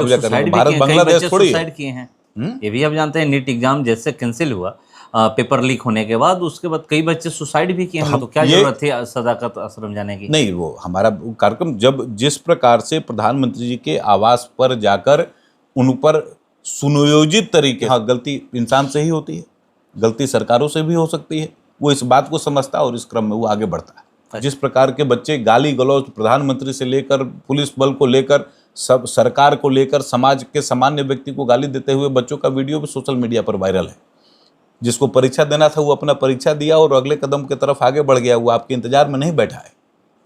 कब्जा करेंगे। भारत बांग्लादेश थोड़ी है। सुसाइड किए हैं, ये भी आप जानते हैं। नीट एग्जाम जैसे कैंसिल हुआ पेपर लीक होने के बाद, उसके बाद कई बच्चे सुसाइड भी किए हैं। तो क्या जरूरत थी सदाकत आश्रम जाने की? नहीं, वो हमारा कार्यक्रम जब जिस प्रकार से प्रधानमंत्री जी के आवास पर जाकर उन पर सुनियोजित तरीके, हाँ गलती इंसान से ही होती है, गलती सरकारों से भी हो सकती है, वो इस बात को समझता है और इस क्रम में वो आगे बढ़ता है। जिस प्रकार के बच्चे गाली गलौज प्रधानमंत्री से लेकर पुलिस बल को लेकर सब सरकार को लेकर समाज के सामान्य व्यक्ति को गाली देते हुए बच्चों का वीडियो भी सोशल मीडिया पर वायरल है। जिसको परीक्षा देना था वो अपना परीक्षा दिया और अगले कदम की तरफ आगे बढ़ गया। वो आपके इंतजार में नहीं बैठा है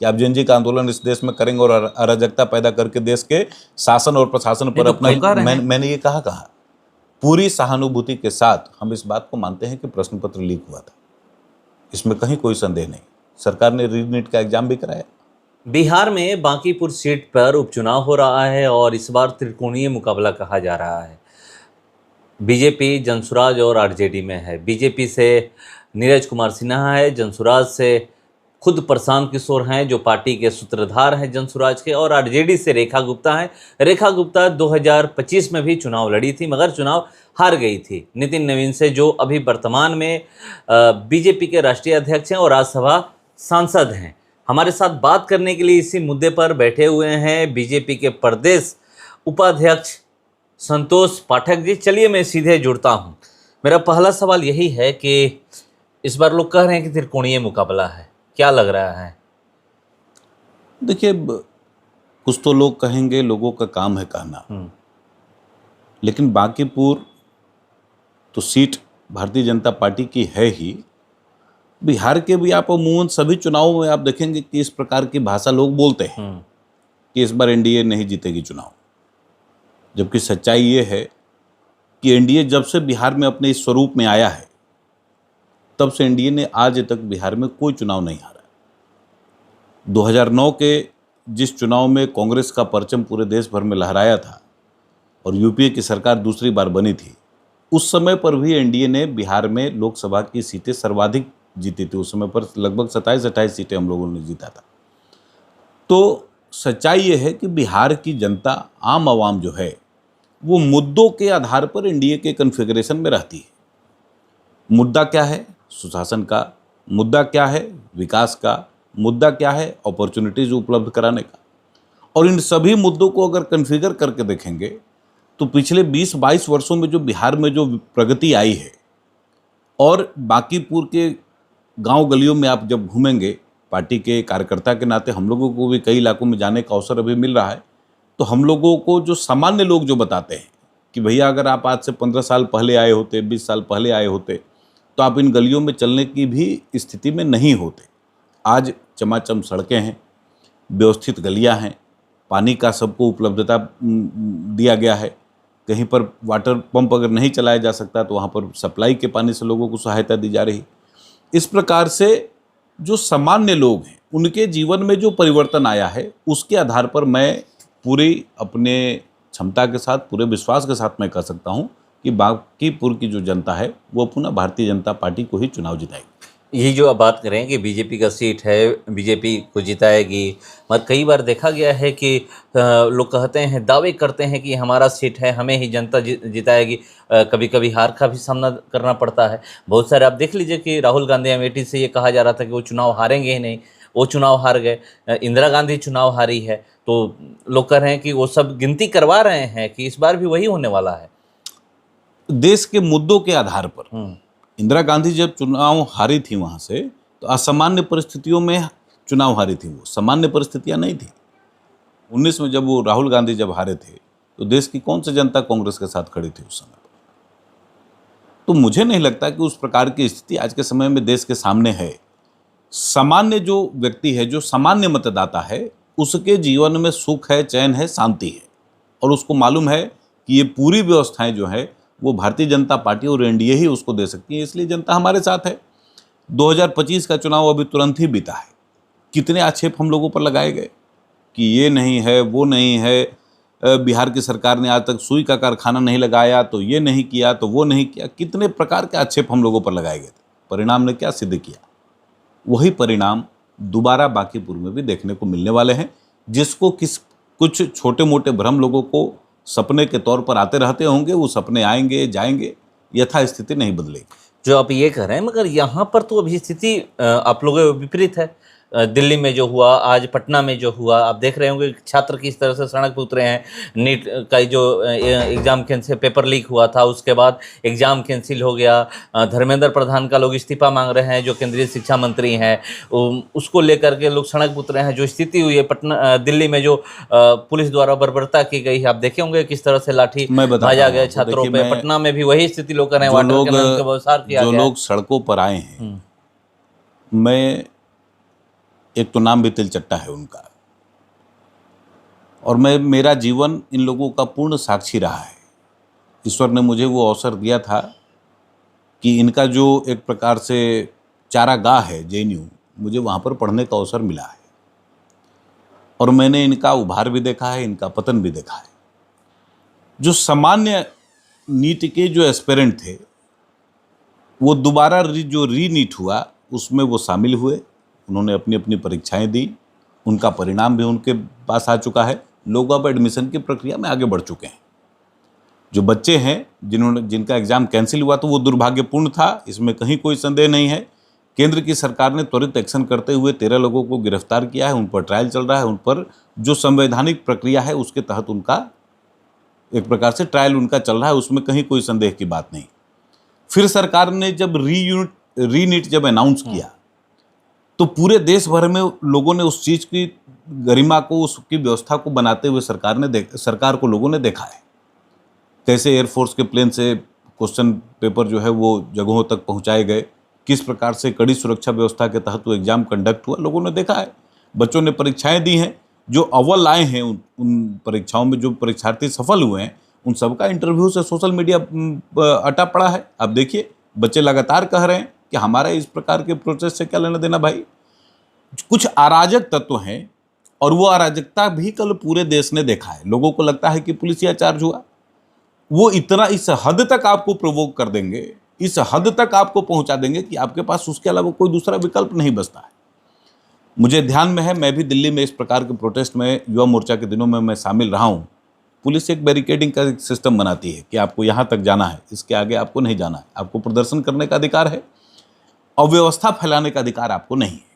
कि आप जेएनजी का आंदोलन इस देश में करेंगे और अराजकता पैदा करके देश के शासन और प्रशासन पर अपना मैंने ये कहा पूरी सहानुभूति के साथ हम इस बात को मानते हैं कि प्रश्न पत्र लीक हुआ था, इसमें कहीं कोई संदेह नहीं। सरकार ने रीनीट का एग्जाम भी कराया। बिहार में बांकीपुर सीट पर उपचुनाव हो रहा है और इस बार त्रिकोणीय मुकाबला कहा जा रहा है। बीजेपी जनसुराज और आरजेडी में है। बीजेपी से नीरज कुमार सिन्हा है, जनसुराज से खुद प्रशांत किशोर हैं जो पार्टी के सूत्रधार हैं जनसुराज के, और आरजेडी से रेखा गुप्ता हैं। रेखा गुप्ता 2025 में भी चुनाव लड़ी थी मगर चुनाव हार गई थी नितिन नवीन से, जो अभी वर्तमान में बीजेपी के राष्ट्रीय अध्यक्ष हैं और राज्यसभा सांसद हैं। हमारे साथ बात करने के लिए इसी मुद्दे पर बैठे हुए हैं बीजेपी के प्रदेश उपाध्यक्ष संतोष पाठक जी। चलिए मैं सीधे जुड़ता हूं। मेरा पहला सवाल यही है कि इस बार लोग कह रहे हैं कि त्रिकोणीय मुकाबला है, क्या लग रहा है? देखिए, कुछ तो लोग कहेंगे, लोगों का काम है कहना, लेकिन बांकीपुर तो सीट भारतीय जनता पार्टी की है ही। बिहार के भी आप अमूमन सभी चुनावों में आप देखेंगे कि इस प्रकार की भाषा लोग बोलते हैं कि इस बार एनडीए नहीं जीतेगी चुनाव, जबकि सच्चाई ये है कि एनडीए जब से बिहार में अपने इस स्वरूप में आया है तब से एनडीए ने आज तक बिहार में कोई चुनाव नहीं हारा। 2009 के जिस चुनाव में कांग्रेस का परचम पूरे देश भर में लहराया था और यूपीए की सरकार दूसरी बार बनी थी, उस समय पर भी एनडीए ने बिहार में लोकसभा की सीटें सर्वाधिक जीती थी। उस समय पर लगभग 27-28 सीटें हम लोगों ने जीता था। तो सच्चाई ये है कि बिहार की जनता, आम आवाम जो है, वो मुद्दों के आधार पर एनडीए के कॉन्फ़िगरेशन में रहती है। मुद्दा क्या है? सुशासन का। मुद्दा क्या है? विकास का। मुद्दा क्या है? अपॉर्चुनिटीज उपलब्ध कराने का। और इन सभी मुद्दों को अगर कन्फिगर करके देखेंगे तो पिछले 20-22 वर्षों में जो बिहार में जो प्रगति आई है, और बांकीपुर के गांव गलियों में आप जब घूमेंगे, पार्टी के कार्यकर्ता के नाते हम लोगों को भी कई इलाकों में जाने का अवसर अभी मिल रहा है, तो हम लोगों को जो सामान्य लोग जो बताते हैं कि भैया अगर आप आज से 15 साल पहले आए होते, 20 साल पहले आए होते, तो आप इन गलियों में चलने की भी स्थिति में नहीं होते। आज चमाचम सड़कें हैं, व्यवस्थित गलियां हैं, पानी का सबको उपलब्धता दिया गया है। कहीं पर वाटर पंप अगर नहीं चलाया जा सकता तो वहाँ पर सप्लाई के पानी से लोगों को सहायता दी जा रही। इस प्रकार से जो सामान्य लोग हैं उनके जीवन में जो परिवर्तन आया है, उसके आधार पर मैं पूरी अपने क्षमता के साथ, पूरे विश्वास के साथ मैं कह सकता हूँ कि बांकीपुर की जो जनता है वो पुनः भारतीय जनता पार्टी को ही चुनाव जिताएगी। ये जो आप बात करें कि बीजेपी का सीट है, बीजेपी को जिताएगी, मगर कई बार देखा गया है कि लोग कहते हैं, दावे करते हैं कि हमारा सीट है, हमें ही जनता जिताएगी। कभी कभी हार का भी सामना करना पड़ता है। बहुत सारे आप देख लीजिए कि राहुल गांधी अमेठी से ये कहा जा रहा था कि वो चुनाव हारेंगे ही नहीं, वो चुनाव हार गए। इंदिरा गांधी चुनाव हारी है, तो लोग कह रहे हैं कि वो सब गिनती करवा रहे हैं कि इस बार भी वही होने वाला है। देश के मुद्दों के आधार पर इंदिरा गांधी जब चुनाव हारी थी वहाँ से, तो असामान्य परिस्थितियों में चुनाव हारी थी, वो सामान्य परिस्थितियाँ नहीं थी। 19 में जब वो राहुल गांधी जब हारे थे तो देश की कौन सी जनता कांग्रेस के साथ खड़ी थी उस समय पर? तो मुझे नहीं लगता कि उस प्रकार की स्थिति आज के समय में देश के सामने है। सामान्य जो व्यक्ति है, जो सामान्य मतदाता है, उसके जीवन में सुख है, चैन है, शांति है, और उसको मालूम है कि ये पूरी व्यवस्थाएं जो है वो भारतीय जनता पार्टी और एनडीए ही उसको दे सकती है। इसलिए जनता हमारे साथ है। 2025 का चुनाव अभी तुरंत ही बीता है। कितने आक्षेप हम लोगों पर लगाए गए कि ये नहीं है, वो नहीं है, बिहार की सरकार ने आज तक सुई का कारखाना नहीं लगाया, तो ये नहीं किया, तो वो नहीं किया। कितने प्रकार के आक्षेप हम लोगों पर लगाए गए थे। परिणाम ने क्या सिद्ध किया? वही परिणाम दोबारा बांकीपुर में भी देखने को मिलने वाले हैं, जिसको कुछ छोटे मोटे भ्रम लोगों को सपने के तौर पर आते रहते होंगे, वो सपने आएंगे जाएंगे, यथा स्थिति नहीं बदलेगी। जो आप ये कह रहे हैं, मगर यहाँ पर तो अभी स्थिति आप लोगों के विपरीत है। दिल्ली में जो हुआ, आज पटना में जो हुआ, आप देख रहे होंगे छात्र किस तरह से सड़क पर उतरे हैं। नीट का जो एग्ज़ाम कैंसिल, पेपर लीक हुआ था, उसके बाद एग्ज़ाम कैंसिल हो गया। धर्मेंद्र प्रधान का लोग इस्तीफा मांग रहे हैं, जो केंद्रीय शिक्षा मंत्री हैं, उसको लेकर के लोग सड़क पर उतरे हैं। जो स्थिति हुई है पटना दिल्ली में, जो पुलिस द्वारा बर्बरता की गई है, आप देखे होंगे किस तरह से लाठी भाजा गया छात्रों पे। पटना में भी वही स्थिति लोग कर रहे हैं, वाटर कैनन का बहिष्कार किया गया। जो लोग सड़कों पर आए हैं, मैं एक तो नाम भी तिलचट्टा है उनका, और मेरा जीवन इन लोगों का पूर्ण साक्षी रहा है। ईश्वर ने मुझे वो अवसर दिया था कि इनका जो एक प्रकार से चारागाह है जेएनयू, मुझे वहाँ पर पढ़ने का अवसर मिला है, और मैंने इनका उभार भी देखा है, इनका पतन भी देखा है। जो सामान्य नीट के जो एस्पिरेंट थे, वो दोबारा जो नीट हुआ उसमें वो शामिल हुए, उन्होंने अपनी अपनी परीक्षाएं दी, उनका परिणाम भी उनके पास आ चुका है। लोग अब एडमिशन की प्रक्रिया में आगे बढ़ चुके हैं। जो बच्चे हैं जिनका एग्ज़ाम कैंसिल हुआ, तो वो दुर्भाग्यपूर्ण था, इसमें कहीं कोई संदेह नहीं है। केंद्र की सरकार ने त्वरित एक्शन करते हुए 13 लोगों को गिरफ्तार किया है, उन पर ट्रायल चल रहा है, उन पर जो संवैधानिक प्रक्रिया है उसके तहत उनका एक प्रकार से ट्रायल उनका चल रहा है, उसमें कहीं कोई संदेह की बात नहीं। फिर सरकार ने जब री नीट जब अनाउंस किया, तो पूरे देश भर में लोगों ने उस चीज़ की गरिमा को, उसकी व्यवस्था को बनाते हुए सरकार को लोगों ने देखा है। कैसे एयरफोर्स के प्लेन से क्वेश्चन पेपर जो है वो जगहों तक पहुंचाए गए, किस प्रकार से कड़ी सुरक्षा व्यवस्था के तहत वो एग्ज़ाम कंडक्ट हुआ, लोगों ने देखा है। बच्चों ने परीक्षाएं दी हैं, जो अव्वल आए हैं उन परीक्षाओं में, जो परीक्षार्थी सफल हुए हैं, उन सबका इंटरव्यू से सोशल मीडिया अटा पड़ा है। अब देखिए, बच्चे लगातार कह रहे हैं कि हमारा इस प्रकार के प्रोसेस से क्या लेना देना भाई। कुछ अराजक तत्व हैं, और वो अराजकता भी कल पूरे देश ने देखा है। लोगों को लगता है कि पुलिस या चार्ज हुआ, वो इतना इस हद तक आपको प्रोवोक कर देंगे, इस हद तक आपको पहुंचा देंगे कि आपके पास उसके अलावा कोई दूसरा विकल्प नहीं बचता है। मुझे ध्यान में है, मैं भी दिल्ली में इस प्रकार के प्रोटेस्ट में युवा मोर्चा के दिनों में मैं शामिल रहा हूँ। पुलिस एक बैरिकेडिंग का सिस्टम बनाती है कि आपको यहाँ तक जाना है, इसके आगे आपको नहीं जाना है, आपको प्रदर्शन करने का अधिकार है, अव्यवस्था फैलाने का अधिकार आपको नहीं है।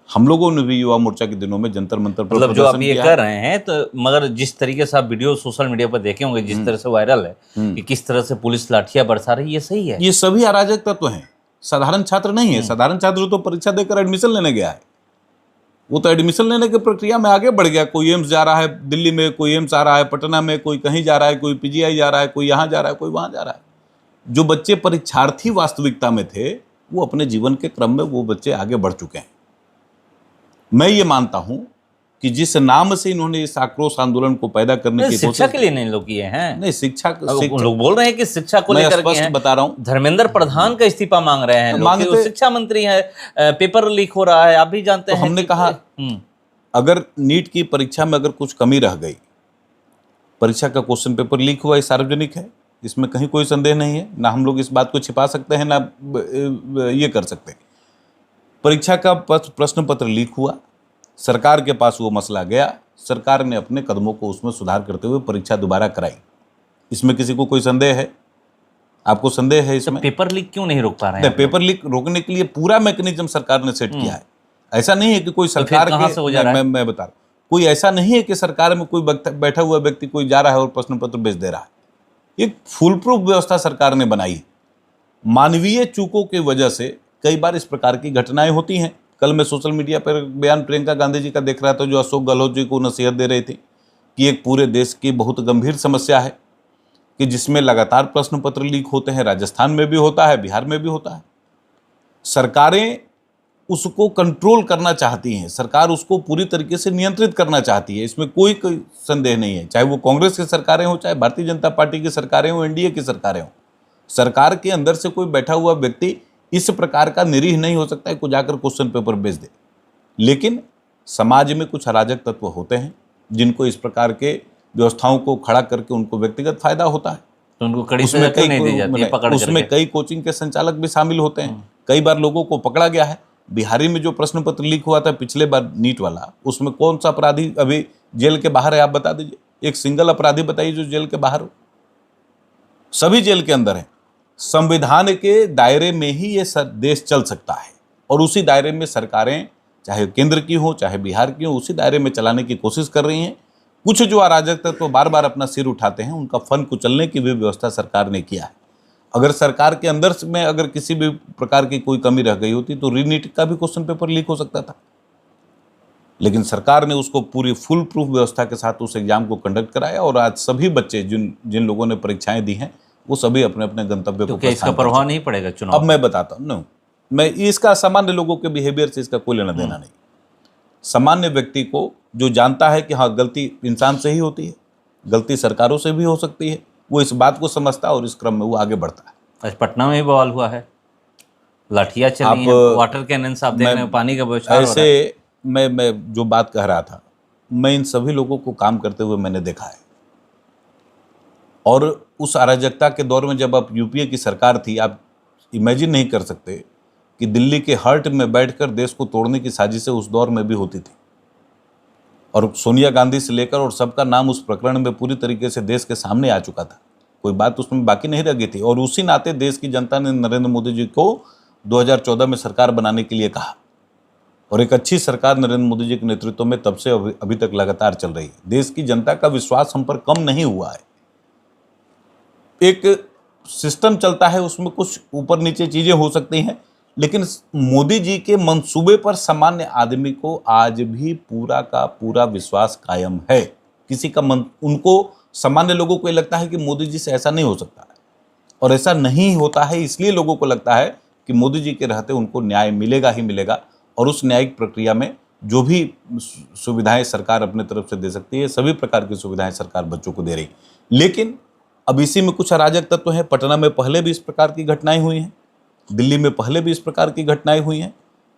हम लोगों ने भी युवा मोर्चा के दिनों में जंतर मंतर पर मतलब जो आप ये कर रहे हैं, तो मगर जिस तरीके से आप वीडियो सोशल मीडिया पर देखे होंगे, जिस तरह से वायरल है कि किस तरह से पुलिस लाठियां बरसा रही है, ये सही है? ये सभी अराजक तत्व हैं, साधारण छात्र नहीं है। साधारण छात्र तो परीक्षा देकर एडमिशन लेने गया है, वो तो एडमिशन लेने की प्रक्रिया में आगे बढ़ गया। कोई एम्स जा रहा है दिल्ली में, कोई एम्स आ रहा है पटना में, कोई कहीं जा रहा है, कोई पीजीआई जा रहा है, कोई यहाँ जा रहा है, कोई वहाँ जा रहा है। जो बच्चे परीक्षार्थी वास्तविकता में थे, वो अपने जीवन के क्रम में वो बच्चे आगे बढ़ चुके हैं। मैं ये मानता हूं कि जिस नाम से इन्होंने इस आक्रोश आंदोलन को पैदा करने की शिक्षा के लिए नहीं लोग किए हैं। नहीं, शिक्षा लोग बोल रहे हैं कि शिक्षा को लेकर के हैं। बता रहा हूं, धर्मेंद्र प्रधान का इस्तीफा मांग रहे हैं लोग, वो शिक्षा मंत्री है, पेपर लीक हो रहा है, आप भी जानते हैं। हमने कहा अगर नीट की परीक्षा में अगर कुछ कमी रह गई, परीक्षा का क्वेश्चन पेपर लीक हुआ, ये सार्वजनिक है, इसमें कहीं कोई संदेह नहीं है। ना हम लोग इस बात को छिपा सकते हैं, ना ये कर सकते हैं। परीक्षा का प्रश्न पत्र लीक हुआ, सरकार के पास वो मसला गया, सरकार ने अपने कदमों को उसमें सुधार करते हुए परीक्षा दोबारा कराई। इसमें किसी को कोई संदेह है? आपको संदेह है इसमें? पेपर लीक क्यों नहीं रोक पा रहे हैं? पेपर लीक रोकने के लिए पूरा मैकेनिज्म सरकार ने सेट किया है। ऐसा नहीं है कि कोई सरकार कहां से हो जा रहा है? मैं बता रहा हूं, कोई ऐसा नहीं है कि सरकार में कोई बैठा हुआ व्यक्ति कोई जा रहा है और प्रश्न पत्र भेज दे रहा है। एक फुल प्रूफ व्यवस्था सरकार ने बनाई है। मानवीय चूकों की वजह से कई बार इस प्रकार की घटनाएं होती हैं। कल मैं सोशल मीडिया पर बयान प्रियंका गांधी जी का देख रहा था, जो अशोक गहलोत जी को नसीहत दे रही थी कि एक पूरे देश की बहुत गंभीर समस्या है कि जिसमें लगातार प्रश्न पत्र लीक होते हैं। राजस्थान में भी होता है, बिहार में भी होता है। सरकारें उसको कंट्रोल करना चाहती हैं, सरकार उसको पूरी तरीके से नियंत्रित करना चाहती है, इसमें कोई संदेह नहीं है। चाहे वो कांग्रेस की सरकारें हो, चाहे भारतीय जनता पार्टी की सरकारें हो, एनडीए की सरकारें हो, सरकार के अंदर से कोई बैठा हुआ व्यक्ति इस प्रकार का निरीह नहीं हो सकता है कि जाकर क्वेश्चन पेपर भेज दे। लेकिन समाज में कुछ अराजक तत्व होते हैं जिनको इस प्रकार के व्यवस्थाओं को खड़ा करके उनको व्यक्तिगत फायदा होता है, तो उनको कड़ी सजा क्यों नहीं दी जाती है? पकड़ उसमें कई कोचिंग के संचालक भी शामिल होते हैं। कई बार लोगों को पकड़ा गया है। बिहारी में जो प्रश्न पत्र लीक हुआ था पिछले बार नीट वाला, उसमें कौन सा अपराधी अभी जेल के बाहर है, आप बता दीजिए। एक सिंगल अपराधी बताइए जो जेल के बाहर हो? सभी जेल के अंदर हैं। संविधान के दायरे में ही ये देश चल सकता है और उसी दायरे में सरकारें, चाहे केंद्र की हो चाहे बिहार की हो, उसी दायरे में चलाने की कोशिश कर रही हैं। कुछ जो अराजक तत्व बार बार अपना सिर उठाते हैं, उनका फन कुचलने की भी व्यवस्था सरकार ने किया है। अगर सरकार के अंदर में अगर किसी भी प्रकार की कोई कमी रह गई होती तो रीनीट का भी क्वेश्चन पेपर लीक हो सकता था, लेकिन सरकार ने उसको पूरी फुल प्रूफ व्यवस्था के साथ उस एग्जाम को कंडक्ट कराया और आज सभी बच्चे जिन लोगों ने परीक्षाएं दी हैं वो सभी अपने अपने गंतव्य तो को क्या इसका प्रस्थान कर प्रभाव चुके नहीं पड़ेगा हैं। चुनाव अब मैं बताता हूँ, नो, मैं इसका सामान्य लोगों के बिहेवियर से इसका कोई लेना देना नहीं। सामान्य व्यक्ति को जो जानता है कि हाँ गलती इंसान से ही होती है, गलती सरकारों से भी हो सकती है, वो इस बात को समझता है और इस क्रम में वो आगे बढ़ता है। आज पटना में भी बवाल हुआ है, लाठियां चली आप, हैं, वाटर कैनन से आप देख रहे हैं, पानी का बौछार हो रहा है। ऐसे मैं जो बात कह रहा था, मैं इन सभी लोगों को काम करते हुए मैंने देखा है और उस अराजकता के दौर में जब आप यूपीए की सरकार थी, आप इमेजिन नहीं कर सकते कि दिल्ली के हर्ट में बैठकर देश को तोड़ने की साजिशें उस दौर में भी होती थी और सोनिया गांधी से लेकर और सबका नाम उस प्रकरण में पूरी तरीके से देश के सामने आ चुका था, कोई बात उसमें बाकी नहीं रह गई थी। और उसी नाते देश की जनता ने नरेंद्र मोदी जी को 2014 में सरकार बनाने के लिए कहा और एक अच्छी सरकार नरेंद्र मोदी जी के नेतृत्व में तब से अभी तक लगातार चल रही है। देश की जनता का विश्वास हम पर कम नहीं हुआ है। एक सिस्टम चलता है, उसमें कुछ ऊपर नीचे चीजें हो सकती हैं, लेकिन मोदी जी के मंसूबे पर सामान्य आदमी को आज भी पूरा का पूरा विश्वास कायम है। किसी का उनको सामान्य लोगों को ये लगता है कि मोदी जी से ऐसा नहीं हो सकता है और ऐसा नहीं होता है, इसलिए लोगों को लगता है कि मोदी जी के रहते उनको न्याय मिलेगा ही मिलेगा और उस न्यायिक प्रक्रिया में जो भी सुविधाएं सरकार अपने तरफ से दे सकती है, सभी प्रकार की सुविधाएं सरकार बच्चों को दे रही। लेकिन अब इसी में कुछ अराजक तत्व हैं। पटना में पहले भी इस प्रकार की घटनाएं हुई हैं, दिल्ली में पहले भी इस प्रकार की घटनाएं हुई हैं।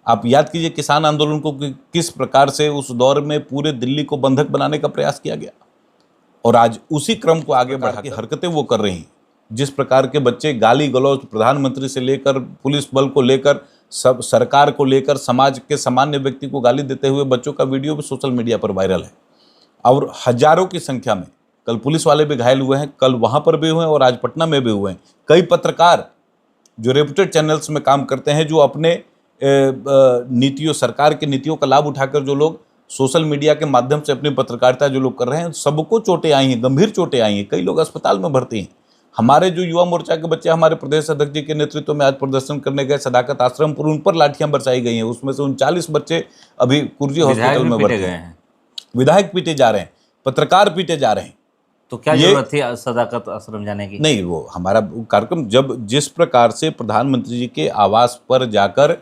आप याद कीजिए किसान आंदोलन को किस प्रकार से उस दौर में पूरे दिल्ली को बंधक बनाने का प्रयास किया गया और आज उसी क्रम को आगे बढ़ा के हरकतें वो कर रही हैं। जिस प्रकार के बच्चे गाली गलौज प्रधानमंत्री से लेकर पुलिस बल को लेकर सब सरकार को लेकर समाज के सामान्य व्यक्ति को गाली देते हुए बच्चों का वीडियो भी सोशल मीडिया पर वायरल है और हजारों की संख्या में कल पुलिस वाले भी घायल हुए हैं, कल वहां पर भी हुए हैं और आज पटना में भी हुए हैं। कई पत्रकार जो रेपुटेड चैनल्स में काम करते हैं, जो अपने नीतियों, सरकार की नीतियों का लाभ उठाकर जो लोग सोशल मीडिया के माध्यम से अपनी पत्रकारिता जो लोग कर रहे हैं, सबको चोटें आई हैं, गंभीर चोटें आई हैं। कई लोग अस्पताल में भर्ती हैं। हमारे जो युवा मोर्चा के बच्चे हमारे प्रदेश अध्यक्ष जी के नेतृत्व में आज प्रदर्शन करने गए सदाकत आश्रम पर, उन पर लाठियां बरसाई गई हैं। उसमें से 39 बच्चे अभी कुर्जी हॉस्पिटल में भर्ती हैं। विधायक पीटे जा रहे हैं, पत्रकार पीटे जा रहे हैं। तो क्या जरूरत थी सदाकत आश्रम जाने की? नहीं, वो हमारा कार्यक्रम जब जिस प्रकार से प्रधानमंत्री जी के आवास पर जाकर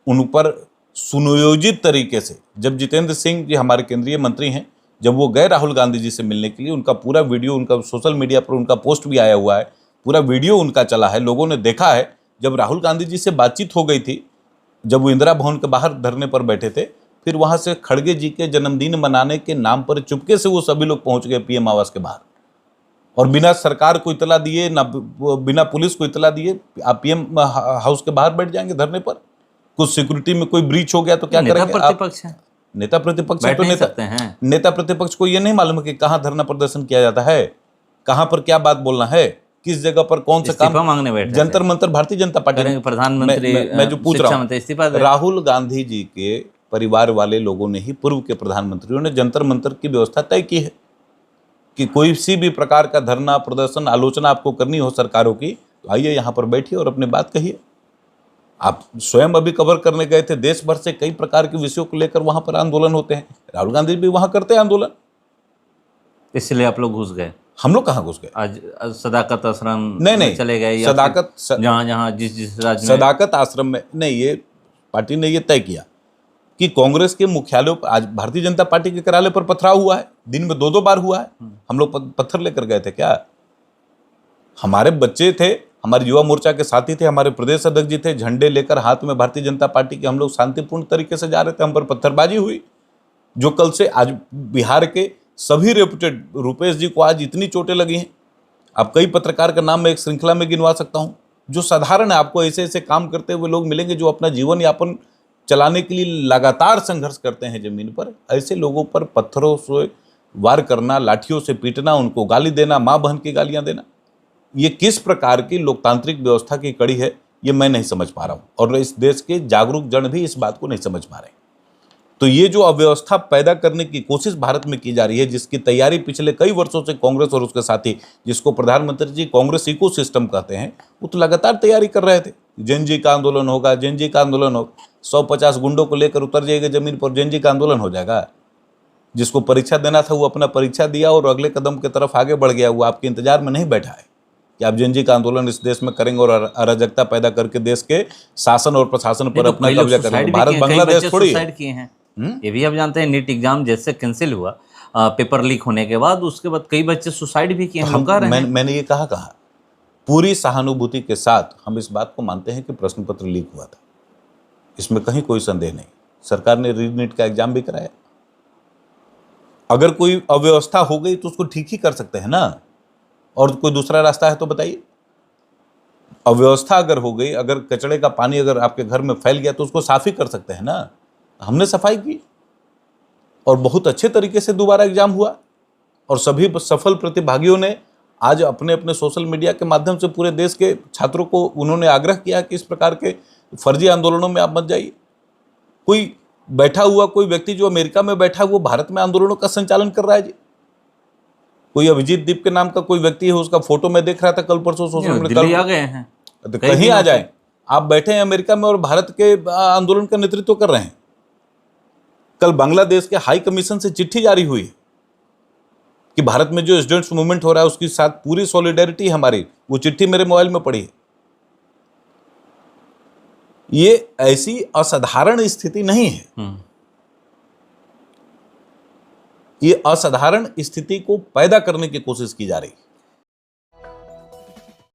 उन पर सुनियोजित तरीके से, जब जितेंद्र सिंह जी हमारे केंद्रीय मंत्री हैं, जब वो गए राहुल गांधी जी से मिलने के लिए, उनका पूरा वीडियो, उनका सोशल मीडिया पर उनका पोस्ट भी आया हुआ है, पूरा वीडियो उनका चला है, लोगों ने देखा है। जब राहुल गांधी जी से बातचीत हो गई थी, जब वो इंदिरा भवन के बाहर धरने पर बैठे थे, फिर वहां से खड़गे जी के जन्मदिन मनाने के नाम पर चुपके से वो सभी लोग पहुंच गए पीएम आवास के बाहर और बिना सरकार को इतला दिए, ना बिना पुलिस को इतला दिए आप पीएम हाउस के बाहर बैठ जाएंगे धरने पर। कुछ सिक्योरिटी में कोई ब्रीच हो गया तो क्या करेंगे? प्रतिपक्ष है, नेता प्रतिपक्ष है तो नेता प्रतिपक्ष को ये नहीं मालूम है कि कहाँ धरना प्रदर्शन किया जाता है, कहाँ पर क्या बात बोलना है, किस जगह पर कौन सा काम मांगने बैठे। जंतर मंतर भारतीय जनता पार्टी प्रधानमंत्री, मैं जो पूछ रहा हूँ, राहुल गांधी जी के परिवार वाले लोगों ने ही, पूर्व के प्रधानमंत्रियों ने जंतर मंतर की व्यवस्था तय की है कि कोई सी भी प्रकार का धरना प्रदर्शन आलोचना आपको करनी हो सरकारों की, तो आइए यहाँ पर बैठिए और अपनी बात कहिए। आप स्वयं अभी कवर करने गए थे, देश भर से कई प्रकार के विषयों को लेकर वहां पर आंदोलन होते हैं। राहुल गांधी भी वहां करते हैं आंदोलन, इसलिए आप लोग घुस गए। हम लोग कहाँ घुस गए? आज सदाकत आश्रम नहीं चले गए, सदाकत जहाँ जिस राज्य में सदाकत आश्रम में नहीं, ये पार्टी ने ये तय किया कि कांग्रेस के मुख्यालय पर, आज भारतीय जनता पार्टी के कार्यालय पर पथराव हुआ है, दिन में 2-2 बार हुआ है। हम लोग पत्थर लेकर गए थे क्या? हमारे बच्चे थे, हमारे युवा मोर्चा के साथी थे, हमारे प्रदेश अध्यक्ष जी थे, झंडे लेकर हाथ में भारतीय जनता पार्टी के, हम लोग शांतिपूर्ण तरीके से जा रहे थे, हम पर पत्थरबाजी हुई। जो कल से आज बिहार के सभी रेपुटेड, रुपेश जी को आज इतनी चोटें लगी हैं, अब कई पत्रकार का नाम मैं एक श्रृंखला में गिनवा सकता हूं, जो साधारण है। आपको ऐसे ऐसे काम करते हुए लोग मिलेंगे जो अपना जीवन यापन चलाने के लिए लगातार संघर्ष करते हैं जमीन पर। ऐसे लोगों पर पत्थरों से वार करना, लाठियों से पीटना, उनको गाली देना, माँ बहन की गालियां देना, ये किस प्रकार की लोकतांत्रिक व्यवस्था की कड़ी है, ये मैं नहीं समझ पा रहा हूं। और इस देश के जागरूक जन भी इस बात को नहीं समझ पा रहे। तो ये जो अव्यवस्था पैदा करने की कोशिश भारत में की जा रही है, जिसकी तैयारी पिछले कई वर्षों से कांग्रेस और उसके साथी, जिसको प्रधानमंत्री जी कांग्रेस इकोसिस्टम कहते हैं, वो तो लगातार तैयारी कर रहे थे। जेनजी का आंदोलन होगा, जेनजी का आंदोलन होगा, 150 गुंडों को लेकर उतर जाएगा जमीन पर, जेनजी का आंदोलन हो जाएगा। जिसको परीक्षा देना था वो अपना परीक्षा दिया और अगले कदम की तरफ आगे बढ़ गया। वो आपके इंतजार में नहीं बैठा है कि आप जेनजी का आंदोलन इस देश में करेंगे और अराजकता पैदा करके देश के शासन और प्रशासन पर अपना कब्जा करेंगे। भारत बांग्लादेश थोड़ी है। किए हैं ये भी आप जानते हैं। नीट एग्जाम जैसे कैंसिल हुआ पेपर लीक होने के बाद, उसके बाद कई बच्चे सुसाइड भी किए हैं। लोग कह रहे हैं। मैंने ये कहा पूरी सहानुभूति के साथ हम इस बात को मानते हैं कि प्रश्न पत्र लीक हुआ था, इसमें कहीं कोई संदेह नहीं। सरकार ने रीनीट का एग्जाम भी कराया। अगर कोई अव्यवस्था हो गई तो उसको ठीक ही कर सकते हैं ना, और कोई दूसरा रास्ता है तो बताइए। अव्यवस्था अगर हो गई, अगर कचड़े का पानी अगर आपके घर में फैल गया तो उसको साफ ही कर सकते हैं ना। हमने सफाई की और बहुत अच्छे तरीके से दोबारा एग्जाम हुआ, और सभी सफल प्रतिभागियों ने आज अपने अपने सोशल मीडिया के माध्यम से पूरे देश के छात्रों को उन्होंने आग्रह किया कि इस प्रकार के फर्जी आंदोलनों में आप मत जाइए। कोई बैठा हुआ कोई व्यक्ति जो अमेरिका में बैठा वो भारत में आंदोलनों का संचालन कर रहा है जी। कोई अभिजीत दीप के नाम का कोई व्यक्ति है, उसका फोटो मैं देख रहा था कल परसों सोशल मीडिया। दिल्ली आ गए हैं तो कहीं आ जाए, आप बैठे हैं अमेरिका में और भारत के आंदोलन का नेतृत्व कर रहे हैं। कल बांग्लादेश के हाई कमीशन से चिट्ठी जारी हुई है कि भारत में जो स्टूडेंट्स मूवमेंट हो रहा है उसके साथ पूरी सॉलिडेरिटी हमारी। वो चिट्ठी मेरे मोबाइल में पड़ी है। ये ऐसी असाधारण स्थिति नहीं है। ये असाधारण स्थिति को पैदा करने की कोशिश की जा रही है।